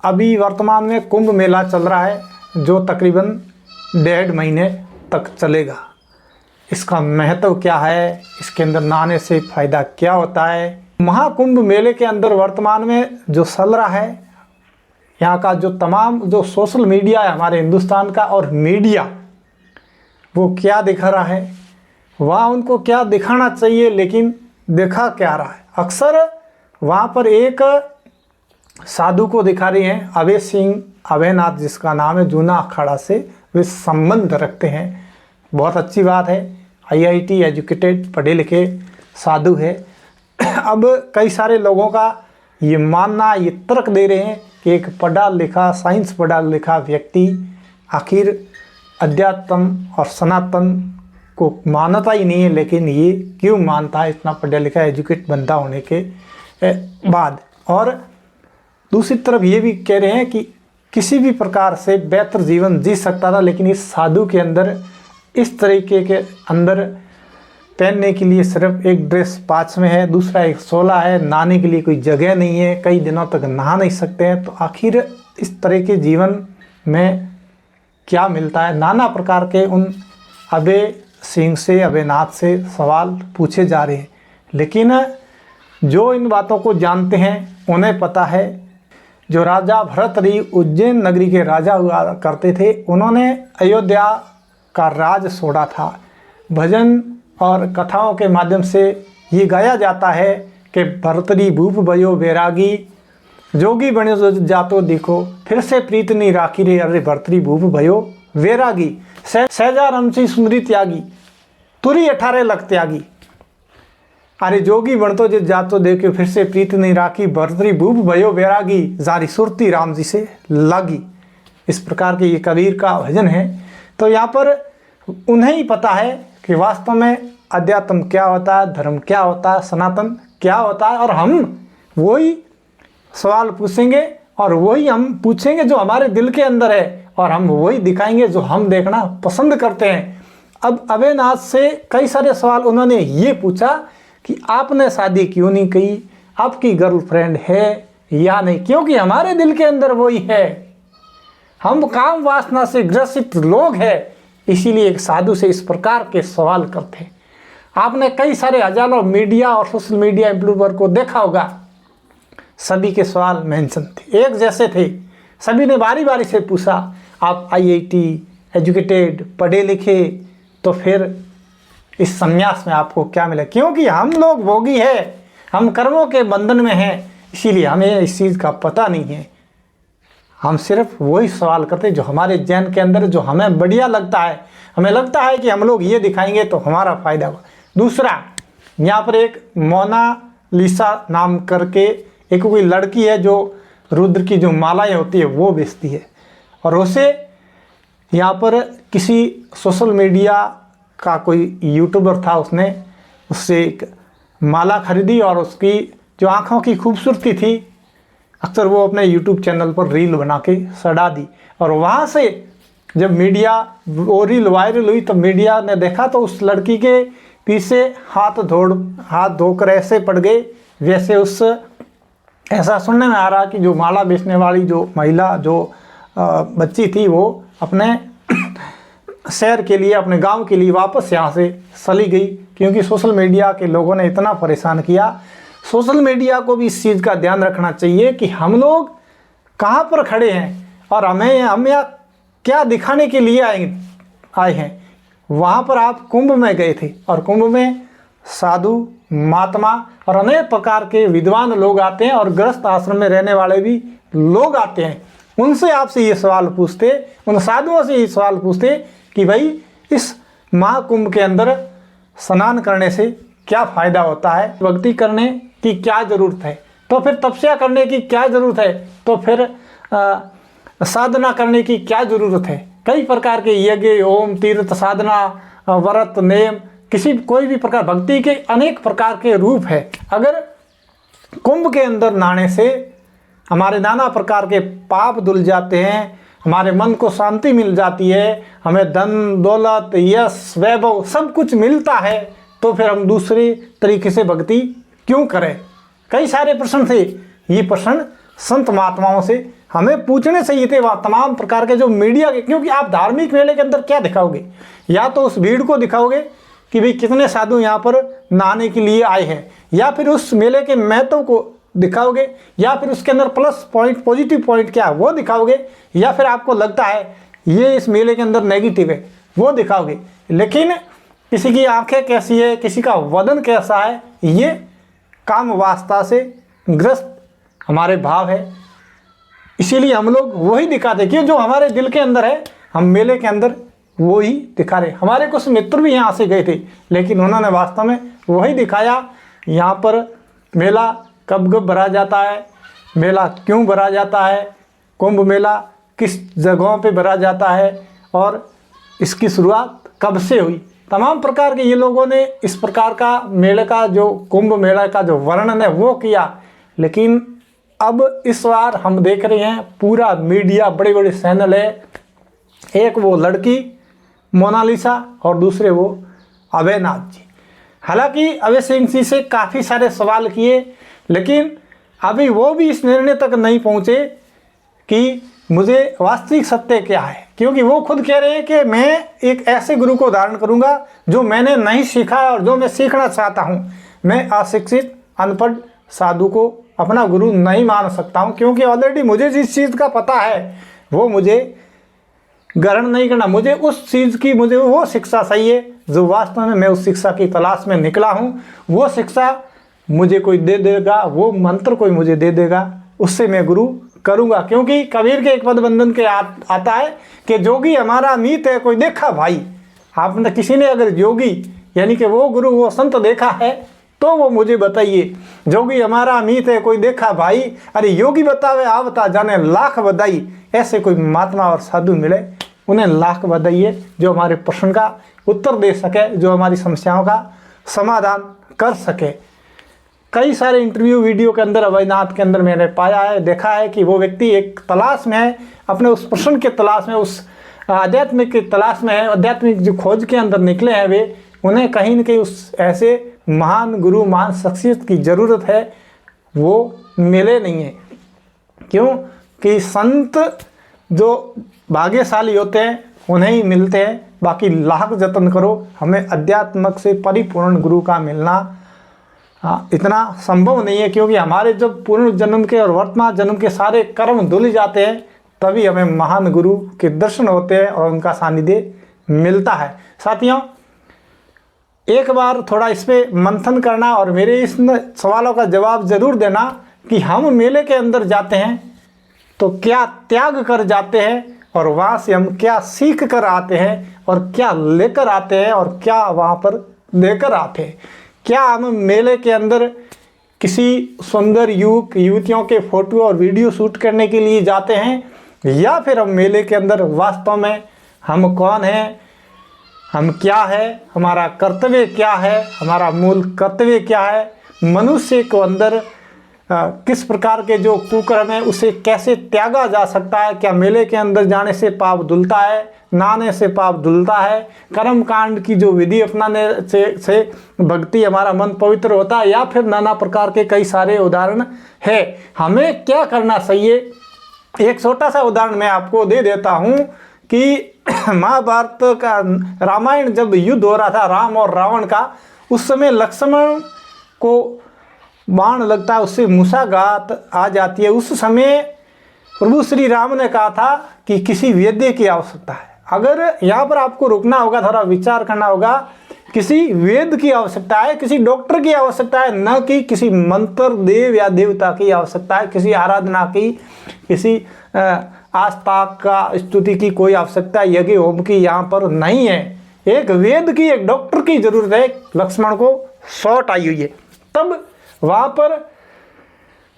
अभी वर्तमान में कुंभ मेला चल रहा है जो तकरीबन 1.5 महीने तक चलेगा। इसका महत्व क्या है, इसके अंदर नहाने से फ़ायदा क्या होता है। महाकुंभ मेले के अंदर वर्तमान में जो चल रहा है, यहाँ का जो तमाम जो सोशल मीडिया है हमारे हिंदुस्तान का और मीडिया, वो क्या दिखा रहा है, वहाँ उनको क्या दिखाना चाहिए लेकिन दिखा क्या रहा है। अक्सर वहाँ पर एक साधु को दिखा रही हैं, अभय सिंह अभयनाथ जिसका नाम है, जूना अखाड़ा से वे संबंध रखते हैं। बहुत अच्छी बात है, IIT एजुकेटेड पढ़े लिखे साधु है। अब कई सारे लोगों का ये मानना, ये तर्क दे रहे हैं कि एक पढ़ा लिखा, साइंस पढ़ा लिखा व्यक्ति आखिर अध्यात्म और सनातन को मानता ही नहीं है, लेकिन ये क्यों मानता है इतना पढ़ा लिखा एजुकेट बंदा होने के बाद। और दूसरी तरफ ये भी कह रहे हैं कि किसी भी प्रकार से बेहतर जीवन जी सकता था, लेकिन इस साधु के अंदर इस तरीके के अंदर पहनने के लिए सिर्फ एक ड्रेस 5 में है, दूसरा एक 16 है, नहाने के लिए कोई जगह नहीं है, कई दिनों तक नहा नहीं सकते हैं। तो आखिर इस तरह के जीवन में क्या मिलता है। नाना प्रकार के उन अभय सिंह से, अभयनाथ से सवाल पूछे जा रहे हैं, लेकिन जो इन बातों को जानते हैं उन्हें पता है। जो राजा भरतरी उज्जैन नगरी के राजा हुआ करते थे, उन्होंने अयोध्या का राज छोड़ा था। भजन और कथाओं के माध्यम से ये गाया जाता है कि भरतरी भूप भयो बैरागी, जोगी बने जातो देखो, फिर से प्रीत नहीं राखी रे, अरे भरतरी भूप भयो वैरागी, सहजा रमसी सुंदरी त्यागी, तुरी 18 लख त्यागी, अरे जोगी बनतो जो जातो देखे, फिर से प्रीत नहीं राखी, भरतरी भूप भयो वैरागी, जारी सुरती राम जी से लागी। इस प्रकार के ये कबीर का भजन है। तो यहाँ पर उन्हें ही पता है कि वास्तव में अध्यात्म क्या होता है, धर्म क्या होता है, सनातन क्या होता है। और हम वही सवाल पूछेंगे और वही हम पूछेंगे जो हमारे दिल के अंदर है, और हम वही दिखाएंगे जो हम देखना पसंद करते हैं। अब अभयनाथ से कई सारे सवाल उन्होंने ये पूछा कि आपने शादी क्यों नहीं की, आपकी गर्लफ्रेंड है या नहीं, क्योंकि हमारे दिल के अंदर वही है। हम काम वासना से ग्रसित लोग हैं, इसीलिए एक साधु से इस प्रकार के सवाल करते हैं। आपने कई सारे हजारों मीडिया और सोशल मीडिया इन्फ्लुएंसर को देखा होगा, सभी के सवाल मेंशन थे, एक जैसे थे। सभी ने बारी बारी से पूछा, आप IIT एजुकेटेड पढ़े लिखे, तो फिर इस संन्यास में आपको क्या मिला। क्योंकि हम लोग भोगी हैं, हम कर्मों के बंधन में हैं, इसीलिए हमें इस चीज़ का पता नहीं है। हम सिर्फ वही सवाल करते जो हमारे जैन के अंदर, जो हमें बढ़िया लगता है। हमें लगता है कि हम लोग ये दिखाएंगे तो हमारा फ़ायदा होगा। दूसरा, यहाँ पर एक मोनालिसा नाम करके एक कोई लड़की है जो रुद्र की जो मालाएं होती है वो बेचती है, और उसे यहाँ पर किसी सोशल मीडिया का कोई यूट्यूबर था, उसने उससे एक माला खरीदी और उसकी जो आँखों की खूबसूरती थी, अक्सर वो अपने यूट्यूब चैनल पर रील बना के सड़ा दी। और वहाँ से जब मीडिया वो रील वायरल हुई तो मीडिया ने देखा तो उस लड़की के पीछे हाथ धोकर ऐसे पड़ गए, वैसे उस ऐसा सुनने में आ रहा कि जो माला बेचने वाली जो महिला जो बच्ची थी, वो अपने शहर के लिए, अपने गांव के लिए वापस यहाँ से चली गई, क्योंकि सोशल मीडिया के लोगों ने इतना परेशान किया। सोशल मीडिया को भी इस चीज़ का ध्यान रखना चाहिए कि हम लोग कहाँ पर खड़े हैं और हम यहाँ क्या दिखाने के लिए आए हैं। वहाँ पर आप कुंभ में गए थे और कुंभ में साधु, महात्मा और अनेक प्रकार के विद्वान लोग आते हैं, और गृहस्थ आश्रम में रहने वाले भी लोग आते हैं। उनसे आपसे ये सवाल पूछते, उन साधुओं से ये सवाल पूछते कि भाई इस महाकुंभ के अंदर स्नान करने से क्या फ़ायदा होता है, भक्ति करने की क्या ज़रूरत है, तो फिर तपस्या करने की क्या ज़रूरत है, तो फिर साधना करने की क्या ज़रूरत है। कई प्रकार के यज्ञ, ओम, तीर्थ, साधना, व्रत, नेम, कोई भी प्रकार भक्ति के अनेक प्रकार के रूप है। अगर कुंभ के अंदर नहाने से हमारे नाना प्रकार के पाप धुल जाते हैं, हमारे मन को शांति मिल जाती है, हमें धन दौलत, यश, वैभव सब कुछ मिलता है, तो फिर हम दूसरे तरीके से भक्ति क्यों करें। कई सारे प्रश्न थे, ये प्रश्न संत महात्माओं से हमें पूछने चाहिए थे वहाँ तमाम प्रकार के जो मीडिया के, क्योंकि आप धार्मिक मेले के अंदर क्या दिखाओगे, या तो उस भीड़ को दिखाओगे कि भाई कितने साधु यहाँ पर नहाने के लिए आए हैं, या फिर उस मेले के महत्व को दिखाओगे, या फिर उसके अंदर प्लस पॉइंट पॉजिटिव पॉइंट क्या है वो दिखाओगे, या फिर आपको लगता है ये इस मेले के अंदर नेगेटिव है वो दिखाओगे। लेकिन किसी की आंखें कैसी है, किसी का वदन कैसा है, ये काम वास्ता से ग्रस्त हमारे भाव है, इसीलिए हम लोग वही दिखाते कि जो हमारे दिल के अंदर है हम मेले के अंदर वो ही दिखा रहे। हमारे कुछ मित्र भी यहाँ से गए थे, लेकिन उन्होंने वास्तव में वही दिखाया। यहाँ पर मेला कब कब भरा जाता है, मेला क्यों भरा जाता है, कुंभ मेला किस जगहों पे भरा जाता है और इसकी शुरुआत कब से हुई, तमाम प्रकार के ये लोगों ने इस प्रकार का मेले का जो कुंभ मेला का जो वर्णन है वो किया। लेकिन अब इस बार हम देख रहे हैं पूरा मीडिया, बड़े बड़े चैनल है, एक वो लड़की मोनालिसा और दूसरे वो अभय नाथ जी। हालांकि अभय सिंह जी से काफ़ी सारे सवाल किए, लेकिन अभी वो भी इस निर्णय तक नहीं पहुँचे कि मुझे वास्तविक सत्य क्या है, क्योंकि वो खुद कह रहे हैं कि मैं एक ऐसे गुरु को धारण करूंगा जो मैंने नहीं सीखा है और जो मैं सीखना चाहता हूं। मैं अशिक्षित अनपढ़ साधु को अपना गुरु नहीं मान सकता हूं, क्योंकि ऑलरेडी मुझे जिस चीज़ का पता है वो मुझे ग्रहण नहीं करना। मुझे उस चीज़ की मुझे वो शिक्षा चाहिए जो वास्तव में मैं उस शिक्षा की तलाश में निकला हूँ। वो शिक्षा मुझे कोई दे देगा, वो मंत्र कोई मुझे दे देगा, उससे मैं गुरु करूँगा। क्योंकि कबीर के एक पद बंधन के आता है कि जोगी हमारा मीत है कोई देखा भाई। आपने किसी ने अगर योगी यानी कि वो गुरु वो संत देखा है तो वो मुझे बताइए। जोगी हमारा मीत है कोई देखा भाई, अरे योगी बतावे आवता जाने लाख बधाई। ऐसे कोई महात्मा और साधु मिले उन्हें लाख बधाइए जो हमारे प्रश्न का उत्तर दे सके, जो हमारी समस्याओं का समाधान कर सके। कई सारे इंटरव्यू वीडियो के अंदर अभयनाथ के अंदर मैंने पाया है, देखा है कि वो व्यक्ति एक तलाश में है, अपने उस प्रश्न के तलाश में, उस आध्यात्मिक की तलाश में है, आध्यात्मिक जो खोज के अंदर निकले हैं वे, उन्हें कहीं न कहीं उस ऐसे महान गुरु महान शख्सियत की ज़रूरत है, वो मिले नहीं है। क्यों कि संत जो भाग्यशाली होते हैं उन्हें ही मिलते हैं, बाकी लाख जतन करो हमें अध्यात्मक से परिपूर्ण गुरु का मिलना इतना संभव नहीं है। क्योंकि हमारे जब पूर्ण जन्म के और वर्तमान जन्म के सारे कर्म धुल जाते हैं तभी हमें महान गुरु के दर्शन होते हैं और उनका सानिध्य मिलता है। साथियों, एक बार थोड़ा इस पर मंथन करना और मेरे इस सवालों का जवाब ज़रूर देना कि हम मेले के अंदर जाते हैं तो क्या त्याग कर जाते हैं और वहाँ से हम क्या सीख कर आते हैं और क्या लेकर आते हैं और क्या वहाँ पर देकर आते हैं। क्या हम मेले के अंदर किसी सुंदर युवक युवतियों के फोटो और वीडियो शूट करने के लिए जाते हैं, या फिर हम मेले के अंदर वास्तव में हम कौन हैं, हम क्या है, हमारा कर्तव्य क्या है, हमारा मूल कर्तव्य क्या है, मनुष्य को अंदर किस प्रकार के जो कुकर्म है उसे कैसे त्यागा जा सकता है। क्या मेले के अंदर जाने से पाप धुलता है, नहाने से पाप धुलता है, कर्म कांड की जो विधि अपनाने से भक्ति हमारा मन पवित्र होता है, या फिर नाना प्रकार के कई सारे उदाहरण है। हमें क्या करना चाहिए, एक छोटा सा उदाहरण मैं आपको दे देता हूँ कि महाभारत का रामायण जब युद्ध हो रहा था राम और रावण का, उस समय लक्ष्मण को बाण लगता है, उससे मूसाघात आ जाती है। उस समय प्रभु श्री राम ने कहा था कि किसी वैद्य की आवश्यकता है। अगर यहाँ पर आपको रुकना होगा, थोड़ा विचार करना होगा, किसी वेद की आवश्यकता है, किसी डॉक्टर की आवश्यकता है, न कि किसी मंत्र देव या देवता की आवश्यकता है, किसी आराधना की, किसी आस्था का स्तुति की कोई आवश्यकता यज्ञ होम की यहाँ पर नहीं है। एक वेद की, एक डॉक्टर की जरूरत है। लक्ष्मण को शॉट आई हुई है। तब वहाँ पर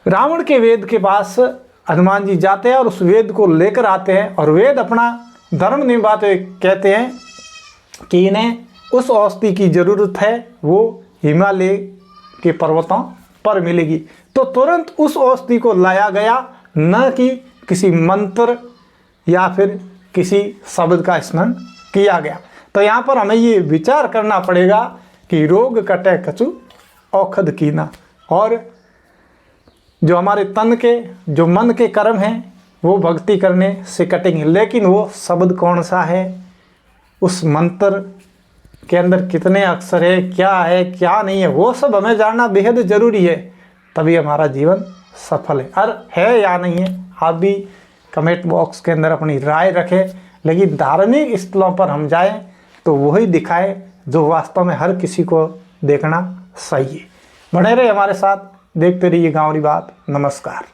रावण के वेद के पास हनुमान जी जाते हैं और उस वेद को लेकर आते हैं, और वेद अपना धर्म निभाते हुए कहते हैं कि इन्हें उस औषधि की ज़रूरत है, वो हिमालय के पर्वतों पर मिलेगी। तो तुरंत उस औषधि को लाया गया, न कि किसी मंत्र या फिर किसी शब्द का स्मरण किया गया। तो यहाँ पर हमें ये विचार करना पड़ेगा कि रोग कटे कछु औषध कीना, और जो हमारे तन के, जो मन के कर्म हैं वो भक्ति करने से कटेंगे, लेकिन वो शब्द कौन सा है, उस मंत्र के अंदर कितने अक्षर है क्या नहीं है, वो सब हमें जानना बेहद ज़रूरी है, तभी हमारा जीवन सफल है। और है या नहीं है, आप भी कमेंट बॉक्स के अंदर अपनी राय रखें। लेकिन धार्मिक स्थलों पर हम जाएं तो वही दिखाए जो वास्तव में हर किसी को देखना सही है। बने रहे हमारे साथ, देखते रहिए गाँव की बात। नमस्कार।